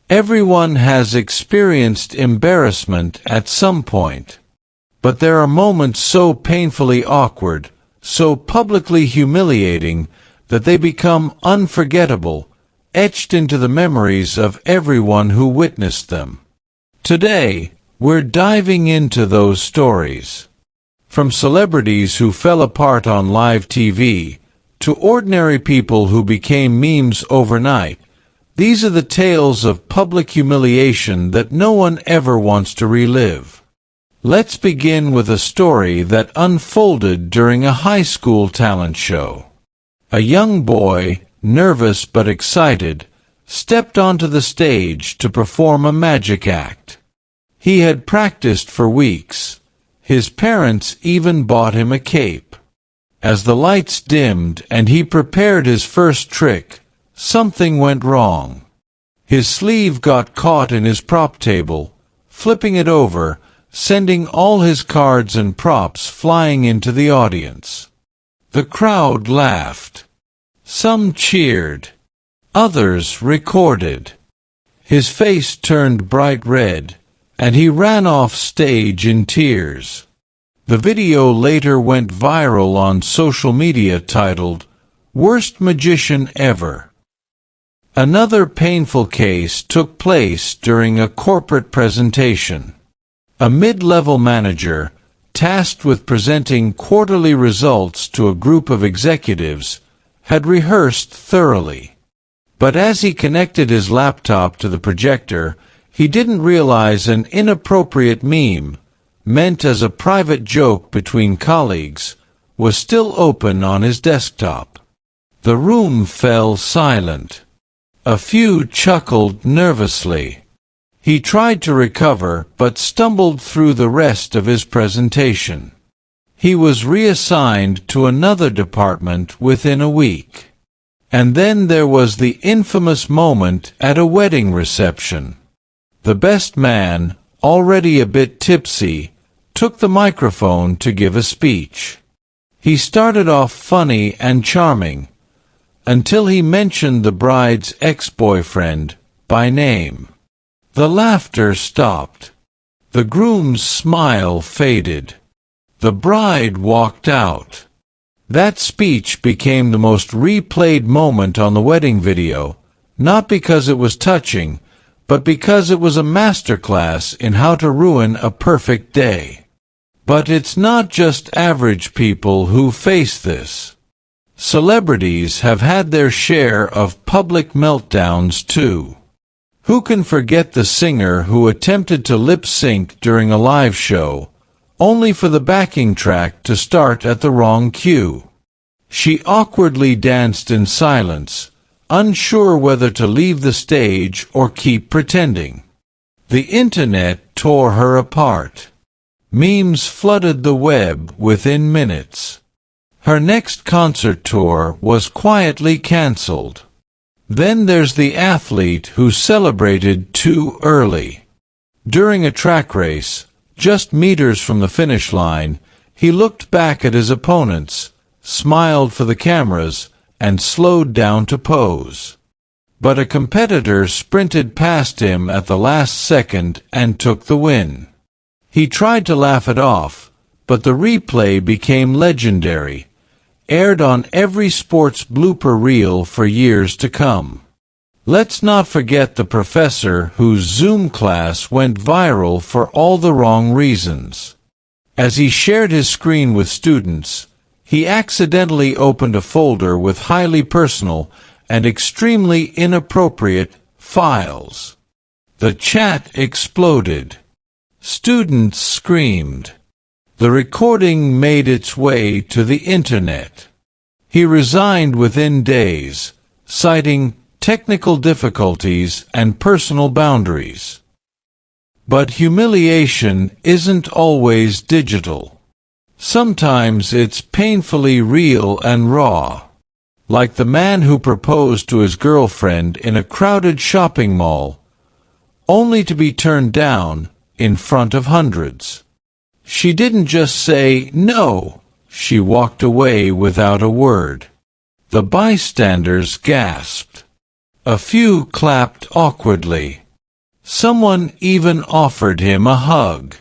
Everyone has experienced embarrassment at some point. But there are moments so painfully awkward, so publicly humiliating, that they become unforgettable, etched into the memories of everyone who witnessed them. Today, we're diving into those stories. From celebrities who fell apart on live TV, to ordinary people who became memes overnight, these are the tales of public humiliation that no one ever wants to relive. Let's begin with a story that unfolded during a high school talent show. A young boy, nervous but excited, stepped onto the stage to perform a magic act. He had practiced for weeks. His parents even bought him a cape. As the lights dimmed and he prepared his first trick, something went wrong. His sleeve got caught in his prop table, flipping it over, sending all his cards and props flying into the audience. The crowd laughed. Some cheered. Others recorded. His face turned bright red, and he ran off stage in tears. The video later went viral on social media titled, "Worst Magician Ever." Another painful case took place during a corporate presentation. A mid-level manager, tasked with presenting quarterly results to a group of executives, had rehearsed thoroughly. But as he connected his laptop to the projector, he didn't realize an inappropriate meme, meant as a private joke between colleagues, was still open on his desktop. The room fell silent. A few chuckled nervously. He tried to recover, but stumbled through the rest of his presentation. He was reassigned to another department within a week. And then there was the infamous moment at a wedding reception. The best man, already a bit tipsy, took the microphone to give a speech. He started off funny and charming, until he mentioned the bride's ex-boyfriend by name. The laughter stopped. The groom's smile faded. The bride walked out. That speech became the most replayed moment on the wedding video, not because it was touching, but because it was a masterclass in how to ruin a perfect day. But it's not just average people who face this. Celebrities have had their share of public meltdowns too. Who can forget the singer who attempted to lip-sync during a live show, only for the backing track to start at the wrong cue? She awkwardly danced in silence, unsure whether to leave the stage or keep pretending. The internet tore her apart. Memes flooded the web within minutes. Her next concert tour was quietly cancelled. Then there's the athlete who celebrated too early. During a track race, just meters from the finish line, he looked back at his opponents, smiled for the cameras, and slowed down to pose. But a competitor sprinted past him at the last second and took the win. He tried to laugh it off, but the replay became legendary, aired on every sports blooper reel for years to come. Let's not forget the professor whose Zoom class went viral for all the wrong reasons. As he shared his screen with students, he accidentally opened a folder with highly personal and extremely inappropriate files. The chat exploded. Students screamed. The recording made its way to the internet. He resigned within days, citing technical difficulties and personal boundaries. But humiliation isn't always digital. Sometimes it's painfully real and raw. Like the man who proposed to his girlfriend in a crowded shopping mall, only to be turned down in front of hundreds. She didn't just say no, she walked away without a word. The bystanders gasped. A few clapped awkwardly. Someone even offered him a hug.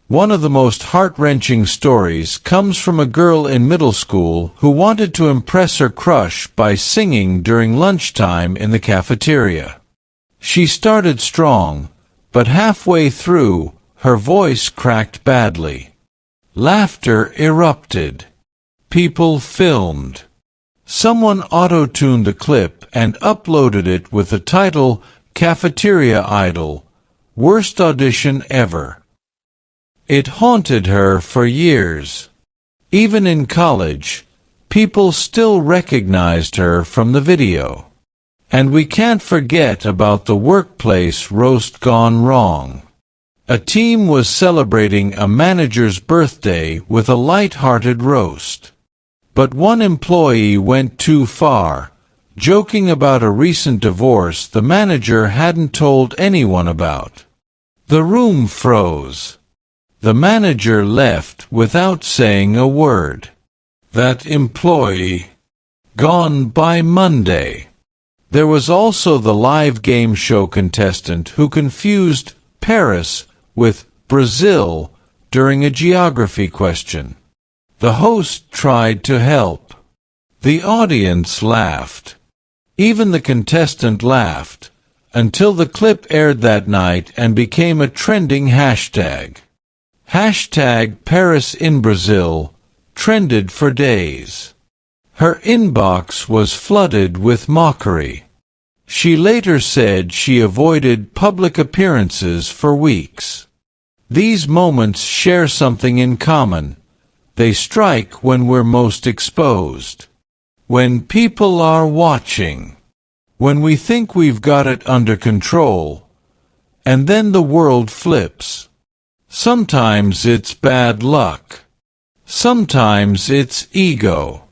One of the most heart-wrenching stories comes from a girl in middle school who wanted to impress her crush by singing during lunchtime in the cafeteria. She started strong, but halfway through, her voice cracked badly. Laughter erupted. People filmed. Someone auto-tuned the clip and uploaded it with the title, "Cafeteria Idol, Worst Audition Ever." It haunted her for years. Even in college, people still recognized her from the video. And we can't forget about the workplace roast gone wrong. A team was celebrating a manager's birthday with a light-hearted roast. But one employee went too far, joking about a recent divorce the manager hadn't told anyone about. The room froze. The manager left without saying a word. That employee gone by Monday. There was also the live game show contestant who confused Paris with Brazil during a geography question. The host tried to help. The audience laughed. Even the contestant laughed, until the clip aired that night and became a trending hashtag. Hashtag Paris in Brazil trended for days. Her inbox was flooded with mockery. She later said she avoided public appearances for weeks. These moments share something in common. They strike when we're most exposed. When people are watching. When we think we've got it under control. And then the world flips. Sometimes it's bad luck. Sometimes it's ego.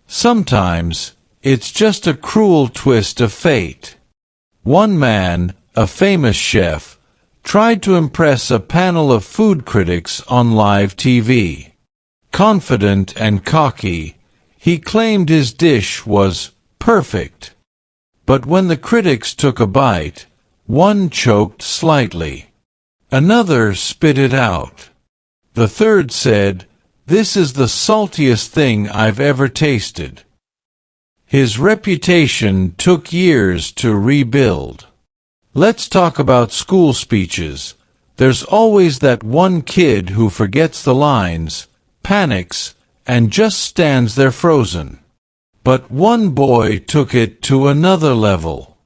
Sometimes it's just a cruel twist of fate. One man, a famous chef, tried to impress a panel of food critics on live TV. Confident and cocky, he claimed his dish was perfect. But when the critics took a bite, one choked slightly. Another spit it out. The third said, "This is the saltiest thing I've ever tasted." His reputation took years to rebuild. Let's talk about school speeches. There's always that one kid who forgets the lines, panics, and just stands there frozen. But one boy took it to another level.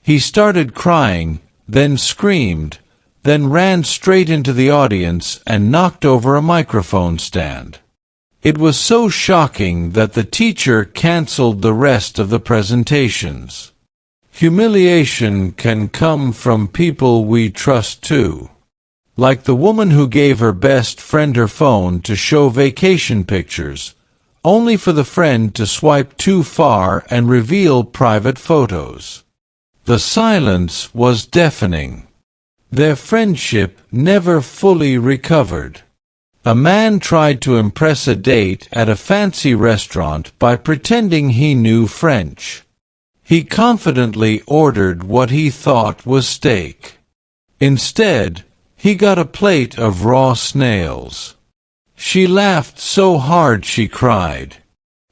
He started crying, then screamed, then ran straight into the audience and knocked over a microphone stand. It was so shocking that the teacher canceled the rest of the presentations. Humiliation can come from people we trust too. Like the woman who gave her best friend her phone to show vacation pictures, only for the friend to swipe too far and reveal private photos. The silence was deafening. Their friendship never fully recovered. A man tried to impress a date at a fancy restaurant by pretending he knew French. He confidently ordered what he thought was steak. Instead, he got a plate of raw snails. She laughed so hard she cried.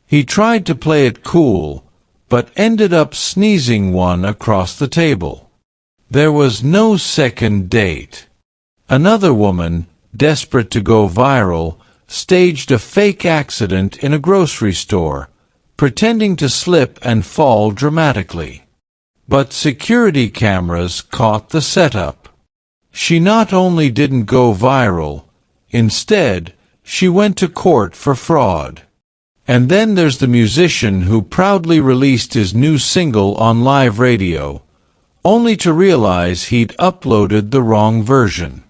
He tried to play it cool, but ended up sneezing one across the table. There was no second date. Another woman, desperate to go viral, staged a fake accident in a grocery store, pretending to slip and fall dramatically. But security cameras caught the setup. She not only didn't go viral, instead, she went to court for fraud. And then there's the musician who proudly released his new single on live radio, only to realize he'd uploaded the wrong version.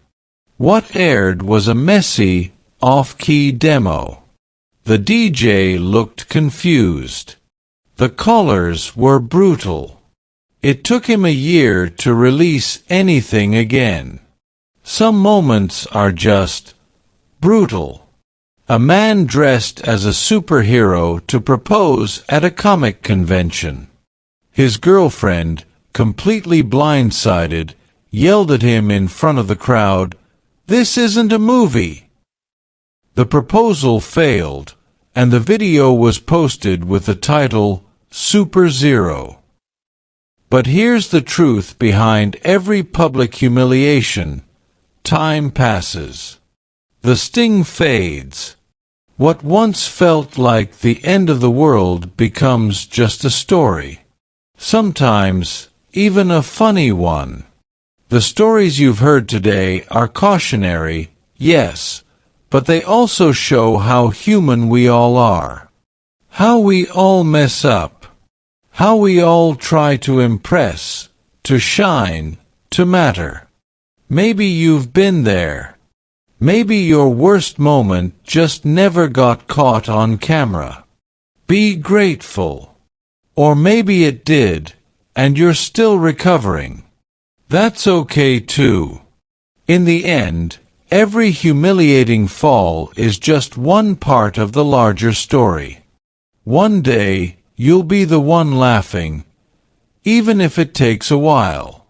What aired was a messy, off-key demo. The DJ looked confused. The callers were brutal. It took him a year to release anything again. Some moments are just brutal. A man dressed as a superhero to propose at a comic convention. His girlfriend, completely blindsided, yelled at him in front of the crowd, "This isn't a movie!" The proposal failed, and the video was posted with the title, Super Zero. But here's the truth behind every public humiliation. Time passes. The sting fades. What once felt like the end of the world becomes just a story. Sometimes, even a funny one. The stories you've heard today are cautionary, yes, but they also show how human we all are. How we all mess up. How we all try to impress, to shine, to matter. Maybe you've been there. Maybe your worst moment just never got caught on camera. Be grateful. Or maybe it did, and you're still recovering. That's okay too. In the end, every humiliating fall is just one part of the larger story. One day, you'll be the one laughing, even if it takes a while.